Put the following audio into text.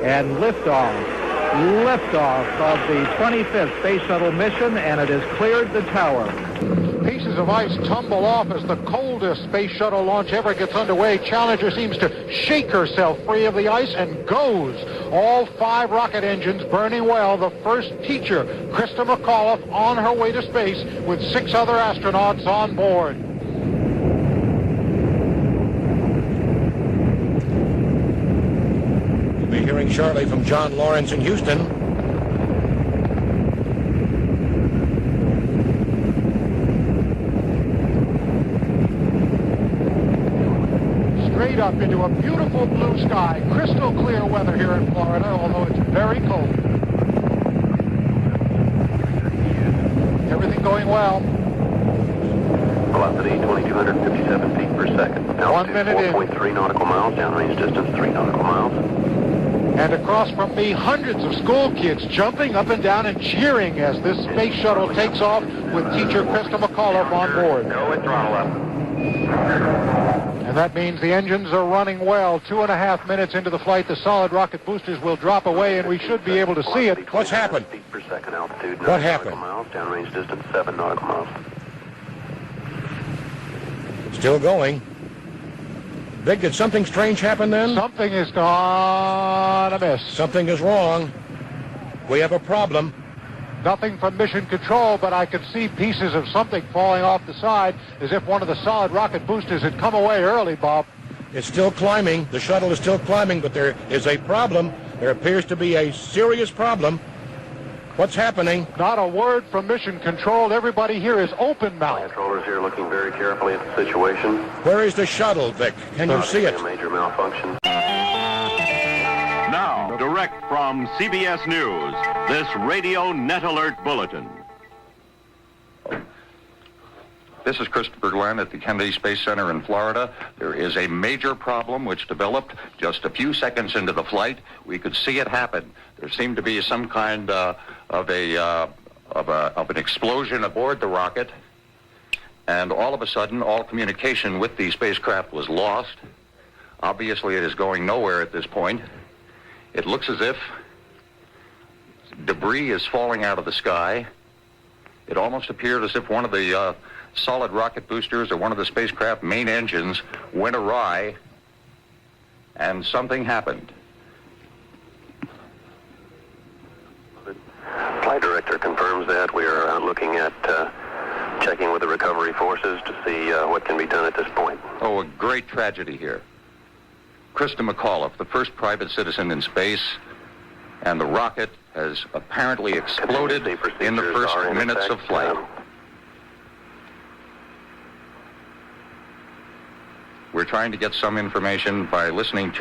and liftoff. Liftoff of the 25th Space Shuttle mission, and it has cleared the tower. Pieces of ice tumble off as the coldest Space Shuttle launch ever gets underway. Challenger seems to shake herself free of the ice and goes. All 5 rocket engines burning well. The first teacher, Krista McAuliffe, on her way to space with 6 other astronauts on board. We'll be hearing shortly from John Lawrence in Houston. Straight up into a beautiful blue sky, crystal clear weather here in Florida, although it's very cold. Everything going well. Velocity 2,257 feet per second. 1 minute in. 4.3 nautical miles. Downrange distance 3 nautical miles. And across from me, hundreds of school kids jumping up and down and cheering as this space shuttle takes off with teacher Krista McAuliffe on board. Go at throttle up. And that means the engines are running well. 2.5 minutes into the flight, the solid rocket boosters will drop away, and we should be able to see it. What's happened? Feet per second altitude. What happened? Miles. Downrange distance 7 nautical miles. Still going. Vic, did something strange happen then? Something is gone amiss. Something is wrong. We have a problem. Nothing from mission control, but I could see pieces of something falling off the side as if one of the solid rocket boosters had come away early, Bob. It's still climbing. The shuttle is still climbing, but there is a problem. There appears to be a serious problem. What's happening? Not a word from mission control. Everybody here is open mouthed. Controllers here looking very carefully at the situation. Where is the shuttle, Vic? Can you see it? A major malfunction. Now, direct from CBS News, this Radio Net Alert Bulletin. This is Christopher Glenn at the Kennedy Space Center in Florida. There is a major problem which developed just a few seconds into the flight. We could see it happen. There seemed to be some kind of an explosion aboard the rocket, and all of a sudden, all communication with the spacecraft was lost. Obviously, it is going nowhere at this point. It looks as if debris is falling out of the sky. It almost appeared as if one of the solid rocket boosters or one of the spacecraft main engines went awry and something happened. Flight director confirms that. We are looking at checking with the recovery forces to see what can be done at this point. Oh, a great tragedy here. Krista McAuliffe, the first private citizen in space, and the rocket has apparently exploded in the first minutes of flight. We're trying to get some information by listening to